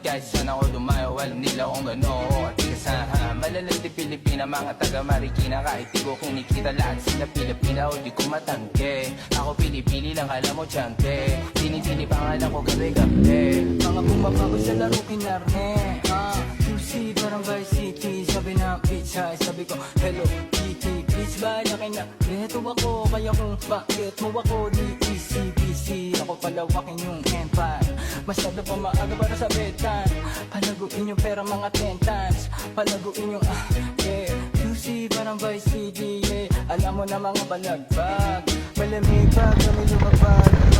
Kahit saan ako dumayo, alam nila kung gano'n at ikasaha. Malalandi Pilipina, mga taga Marikina. Kahit di ko kinikita, lahat sila Pilipina o di ko matangke. Ako pili-pili lang, alam mo tiyangke. Tini-tini pangalan ko gabi-gabi. Mga bumabago sa laro kinarne QC parang Vice City. Sabi na pizza, sabi ko hello Kitty. Please ba na kayo na reto ako. Kaya kung bakit mo ako di easy-busy. Ako palawakin yung empire. Masyado pa maaga para sa bedtime. Palaguin yung pera mga 10 times. Palaguin yung yeah. QC parang Vice City, yeah. Alam mo na mga balagbag. Malamig pag kami lumabag.